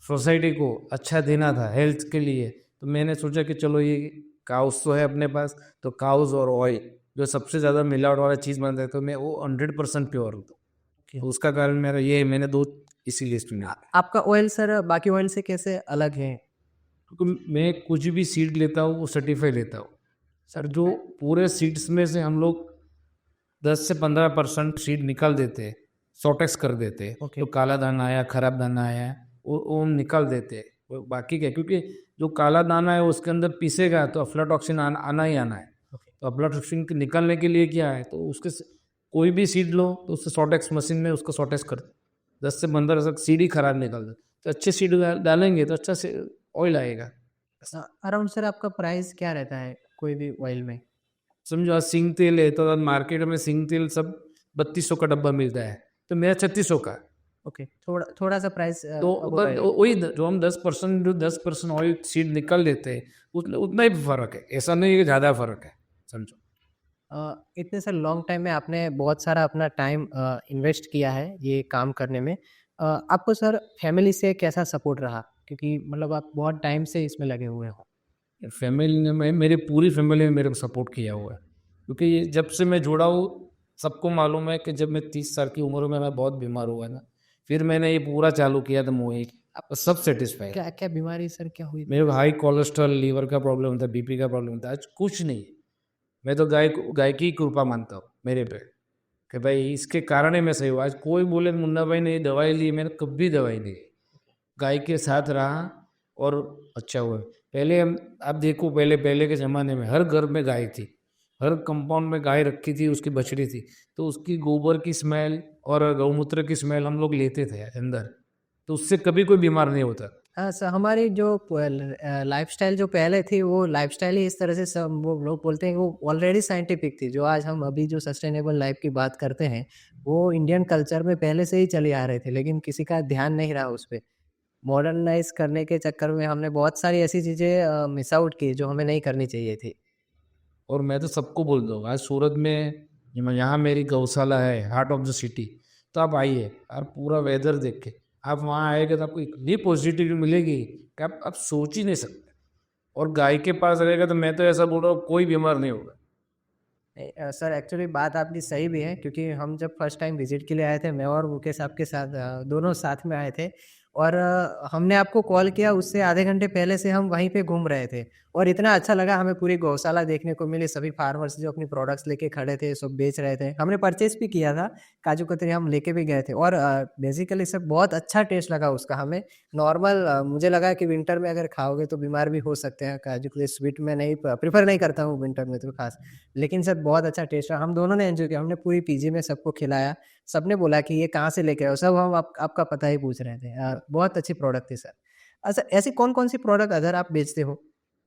सोसाइटी को अच्छा देना था हेल्थ के लिए, तो मैंने सोचा कि चलो ये काउस तो है अपने पास, तो काउस और ऑयल जो सबसे ज़्यादा मिलावट वाला चीज़ बनता है तो मैं वो 100% प्योर हूँ। ओके। तो उसका कारण मेरा ये है, मैंने दो इसी लिस्ट में। आपका ऑयल सर बाकी ऑयल से कैसे अलग है? क्योंकि मैं कुछ भी सीड लेता हूँ वो सर्टिफाई लेता हूँ सर। जो पूरे सीड्स में से हम लोग 10 से 15% सीड निकाल देते हैं, सॉटेक्स कर देते हैं। ओके। जो काला दाना आया, खराब दाना आया, वो हम निकाल देते हैं। वो बाकी क्या, क्योंकि जो काला दाना है उसके अंदर पीसेगा तो अफ्लाटॉक्सिन आना ही आना है। ओके। तो अफ्लाटॉक्सिन निकालने के लिए क्या है, तो कोई भी सीड लो तो उससे सॉटेक्स मशीन में उसको सॉटेक्स कर 10 से 15 तक सीड ही खराब निकाल दो। तो अच्छे सीड डालेंगे तो अच्छा से ऑयल आएगा। अराउंड सर आपका प्राइस क्या रहता है कोई भी ऑयल में? समझो आज सिंग तेल है तो मार्केट में सिंग तेल सब 3200 का डब्बा मिलता है, तो मेरा 3600 का। ओके, थोड़ा-सा प्राइस तो अबव है। वही जो हम 10% ऑयल सीड निकल लेते हैं उतना ही फर्क है, ऐसा नहीं है कि ज़्यादा फर्क है। समझो इतने सर लॉन्ग टाइम में आपने बहुत सारा अपना टाइम इन्वेस्ट किया है ये काम करने में। आपको सर फैमिली से कैसा सपोर्ट रहा? क्योंकि मतलब आप बहुत टाइम से इसमें लगे हुए हो। फैमिली ने मेरी पूरी फैमिली ने मेरे को सपोर्ट किया हुआ है, क्योंकि ये जब से मैं जुड़ा हूँ सबको मालूम है कि जब मैं 30 साल की उम्र में मैं बहुत बीमार हुआ ना, फिर मैंने ये पूरा चालू किया था मोहित। अब सब सेटिस्फाई। क्या बीमारी सर क्या हुई थी? मेरे को हाई कोलेस्ट्रॉल, लीवर का प्रॉब्लम था, बीपी का प्रॉब्लम था, आज कुछ नहीं है। मैं तो गाय की कृपा मानता हूँ मेरे पे कि भाई इसके कारण ही मैं सही हूँ। आज कोई बोले मुन्ना भाई ने ये दवाई ली, मैंने कभी दवाई नहीं ली। गाय के साथ रहा और अच्छा हुआ। पहले हम आप देखो पहले के ज़माने में हर घर में गाय थी, हर कंपाउंड में गाय रखी थी, उसकी बछड़ी थी, तो उसकी गोबर की स्मेल और गौमूत्र की स्मेल हम लोग लेते थे अंदर, तो उससे कभी कोई बीमार नहीं होता। हाँ सर, हमारी जो लाइफ़स्टाइल जो पहले थी वो लाइफ़स्टाइल ही इस तरह से सब वो लोग बोलते हैं कि वो ऑलरेडी साइंटिफिक थी। जो आज हम अभी जो सस्टेनेबल लाइफ़ की बात करते हैं, वो इंडियन कल्चर में पहले से ही चले आ रहे थे, लेकिन किसी का ध्यान नहीं रहा उस पे। मॉडर्नाइज़ करने के चक्कर में हमने बहुत सारी ऐसी चीज़ें मिस आउट की जो हमें नहीं करनी चाहिए थी। और मैं तो सबको बोल दूँ आज सूरत में यहाँ मेरी गौशाला है, हार्ट ऑफ द सिटी, तो आप आइए। यार पूरा वेदर देख के आप वहाँ आएंगे तो आपको इतनी पॉजिटिविटी मिलेगी कि आप सोच ही नहीं सकते। और गाय के पास रहेगा तो मैं तो ऐसा बोल रहा हूँ कोई बीमार नहीं होगा। सर एक्चुअली बात आपकी सही भी है क्योंकि हम जब फर्स्ट टाइम विज़िट के लिए आए थे, मैं और मुकेश आपके साथ दोनों साथ में आए थे और हमने आपको कॉल किया उससे आधे घंटे पहले से हम वहीं पे घूम रहे थे और इतना अच्छा लगा हमें पूरी गौशाला देखने को मिली, सभी फार्मर्स जो अपनी प्रोडक्ट्स लेके खड़े थे, सब बेच रहे थे। हमने परचेज़ भी किया था, काजू कतरी हम लेके भी गए थे और बेसिकली सर बहुत अच्छा टेस्ट लगा उसका हमें। नॉर्मल मुझे लगा कि विंटर में अगर खाओगे तो बीमार भी हो सकते हैं, काजू कतरी स्वीट में नहीं प्रेफ़र नहीं करता हूँ विंटर में तो ख़ास। लेकिन सर बहुत अच्छा टेस्ट रहा, हम दोनों ने एन्जॉय किया, हमने पूरी पीजी में सबको खिलाया, सबने बोला कि ये कहाँ से लेके आए हो? सब हम आपका पता ही पूछ रहे थे। बहुत अच्छी प्रोडक्ट थी सर। अच्छा ऐसी कौन-कौन सी प्रोडक्ट अदर आप बेचते हो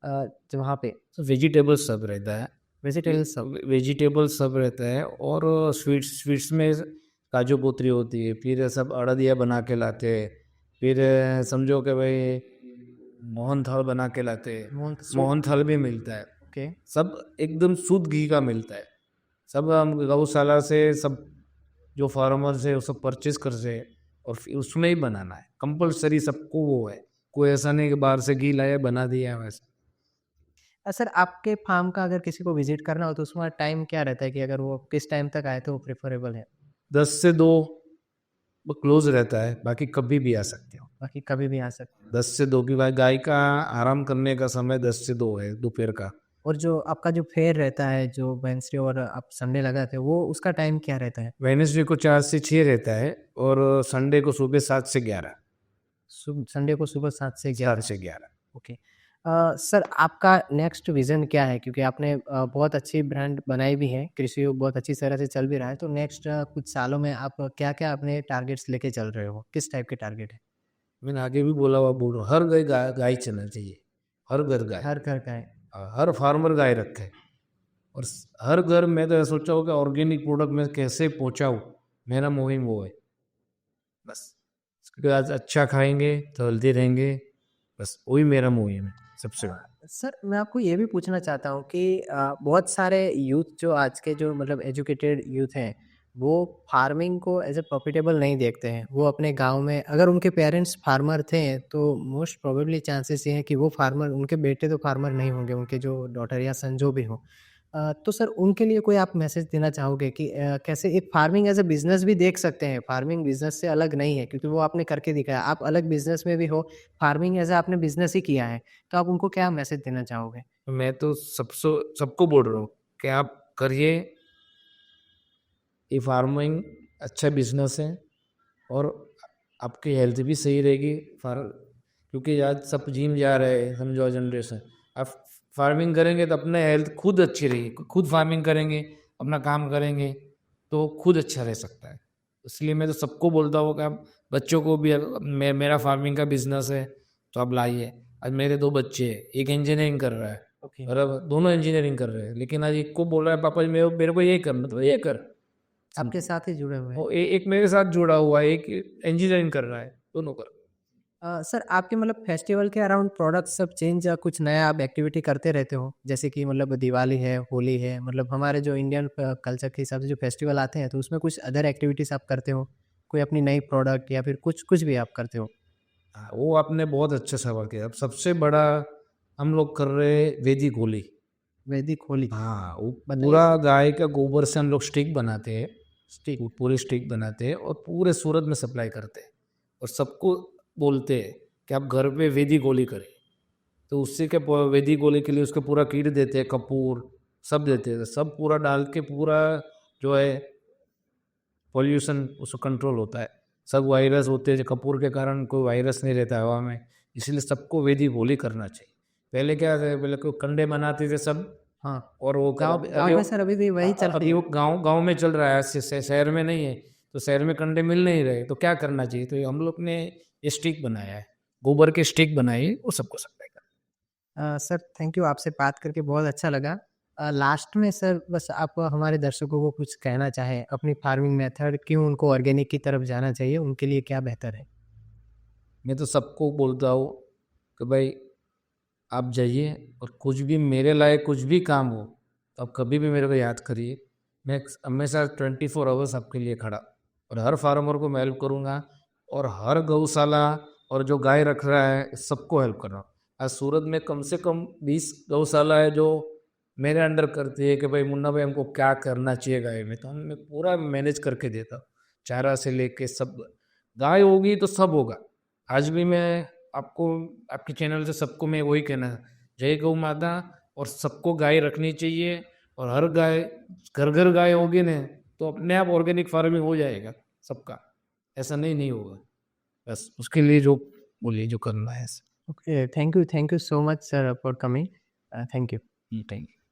जो वहाँ पे? तो वेजिटेबल सब रहता है। वेजिटेबल सब? वेजिटेबल सब रहता है और स्वीट्स स्वीट्स में काजू कतरी होती है, फिर सब अड़दिया बना के लाते हैं, फिर समझो कि भाई मोहन थाल बना के लाते हैं। मोहन मोहन थाल भी मिलता है। ओके। सब एकदम शुद्ध घी का मिलता है। सब हम गौशाला से सब जो फार्मर्स है वो सब परचेज कर से और फिर उसमें ही बनाना है कंपलसरी, सबको वो है। कोई ऐसा नहीं कि बाहर से घी लाया बना दिया वैसे। सर आपके फार्म का अगर किसी को विज़िट करना हो तो उसमें टाइम क्या रहता है कि अगर वो किस टाइम तक आए तो वो प्रेफ़रेबल है? 10 से 2 वो क्लोज रहता है, बाकी कभी भी आ सकते हो। बाकी कभी भी आ सकते हैं। 10 से 2 की बात, गाय का आराम करने का समय 10 से 2 है दोपहर का। और जो आपका जो फेयर रहता है, जो वेडनेसडे और आप संडे लगाते हो, वो उसका टाइम क्या रहता है? वेडनेसडे को 4 से 6 रहता है और संडे को सुबह 7 से 11। संडे को सुबह 7 से 11। 7 से 11। ओके। सर आपका नेक्स्ट विज़न क्या है? क्योंकि आपने बहुत अच्छी ब्रांड बनाई भी है, कृषि बहुत अच्छी तरह से चल भी रहा है, तो नेक्स्ट कुछ सालों में आप क्या-क्या अपने टारगेट्स लेके चल रहे हो? किस टाइप के टारगेट है? मैंने आगे भी बोला हुआ बोल रहा हूँ, हर घर गाय गाय चलना चाहिए, हर घर गाय। हर घर का है। हर फार्मर गाय रखे और हर घर मैं तो सोचा हूँ कि ऑर्गेनिक प्रोडक्ट मैं कैसे पहुँचाऊँ, मेरा मुहिम वो है बस। क्योंकि आज अच्छा खाएंगे तो हेल्दी रहेंगे, बस वही मेरा मुहिम है सबसे बड़ा। सर मैं आपको ये भी पूछना चाहता हूँ कि बहुत सारे यूथ जो आज के जो मतलब एजुकेटेड यूथ हैं, वो फार्मिंग को एज़ अ प्रॉफिटेबल नहीं देखते हैं। वो अपने गाँव में अगर उनके पेरेंट्स फार्मर थे, तो मोस्ट प्रोबेबली चांसेस ये हैं कि वो फार्मर उनके बेटे तो फार्मर नहीं होंगे, उनके जो डॉटर या सन जो भी हो। तो सर उनके लिए कोई आप मैसेज देना चाहोगे कि कैसे एक फार्मिंग एज़ अ बिज़नेस भी देख सकते हैं, फार्मिंग बिज़नेस से अलग नहीं है क्योंकि वो आपने करके दिखाया। आप अलग बिज़नेस में भी हो, फार्मिंग एज़ अ आपने बिज़नेस ही किया है। तो आप उनको क्या मैसेज देना चाहोगे? तो मैं तो सबको बोल रहा हूँ कि आप करिए, ये फार्मिंग अच्छा बिजनेस है और आपकी हेल्थ भी सही रहेगी। क्योंकि आज सब जिम जा रहे हैं, समझो जनरेशन। आप फार्मिंग करेंगे तो अपने हेल्थ खुद अच्छी रहेगी, खुद फार्मिंग करेंगे, अपना काम करेंगे तो खुद अच्छा रह सकता है। इसलिए मैं तो सबको बोलता हूँ कि आप बच्चों को भी, मेरा फार्मिंग का बिजनेस है तो आप लाइए। आज मेरे दो बच्चे हैं, एक इंजीनियरिंग कर रहा है ओके। और अब दोनों इंजीनियरिंग कर रहे हैं, लेकिन आज एक को बोल रहा है पापा जी मेरे को ये करना, तो ये कर। आपके साथ ही जुड़े हुए हैं। एक मेरे साथ जुड़ा हुआ है, एक इंजीनियरिंग कर रहा है, दोनों कर। सर आपके मतलब फेस्टिवल के अराउंड प्रोडक्ट सब चेंज या कुछ नया आप एक्टिविटी करते रहते हो? जैसे कि मतलब दिवाली है, होली है, मतलब हमारे जो इंडियन कल्चर के हिसाब से जो फेस्टिवल आते हैं, तो उसमें कुछ अदर एक्टिविटीज़ आप करते हो? कोई अपनी नई प्रोडक्ट या फिर कुछ कुछ भी आप करते हो? हाँ, वो आपने बहुत अच्छा सवाल किया। अब सबसे बड़ा हम लोग कर रहे हैं वैदिक होली। वैदिक होली, हाँ, वो बताइए पूरा सर। गाय का गोबर से हम लोग स्टिक बनाते हैं, स्टिक। पूरी स्टिक बनाते हैं और पूरे सूरत में सप्लाई करते हैं और सबको बोलते हैं कि आप घर पे वैदिक होली करें। तो उससे क्या, वैदिक होली के लिए उसको पूरा किट देते हैं, कपूर सब देते हैं, सब पूरा डाल के पूरा जो है पॉल्यूशन उसको कंट्रोल होता है। सब वायरस होते हैं, जो कपूर के कारण कोई वायरस नहीं रहता हवा में, इसलिए सबको वैदिक होली करना चाहिए। पहले क्या था, पहले कोई कंडे बनाते थे सब हाँ, और वो गाँव अभी गाँव में सर अभी भी वही चल रही अभी है। वो गांव गांव में चल रहा है, शहर में नहीं है। तो शहर में कंडे मिल नहीं रहे, तो क्या करना चाहिए, तो हम लोग ने ये स्टिक बनाया है, गोबर के स्टिक बनाई है, वो सबको सप्लाई कर। सर थैंक यू, आपसे बात करके बहुत अच्छा लगा। लास्ट में सर बस आप हमारे दर्शकों को कुछ कहना चाहें, अपनी फार्मिंग मेथड क्यों उनको ऑर्गेनिक की तरफ जाना चाहिए, उनके लिए क्या बेहतर है? मैं तो सबको बोलता हूँ कि भाई आप जाइए और कुछ भी मेरे लायक कुछ भी काम हो तो आप कभी भी मेरे को याद करिए। मैं हमेशा 24 आवर्स आपके लिए खड़ा, और हर फार्मर को मैं हेल्प करूँगा और हर गौशाला और जो गाय रख रहा है सबको हेल्प कर रहा हूँ। आज सूरत में कम से कम 20 गौशाला है जो मेरे अंडर करती है कि भाई मुन्ना भाई हमको क्या करना चाहिए गाय में, तो मैं पूरा मैनेज करके देता हूँ, चारा से लेके सब। गाय होगी तो सब होगा। आज भी मैं आपको, आपके चैनल से सबको मैं वही कहना है, जय गौ माता। और सबको गाय रखनी चाहिए और हर गाय, घर घर गाय होगी ना तो अपने आप ऑर्गेनिक फार्मिंग हो जाएगा सबका। ऐसा नहीं होगा, बस उसके लिए जो बोलिए जो करना है। Okay, thank you so much sir for coming. Thank you. Thank you.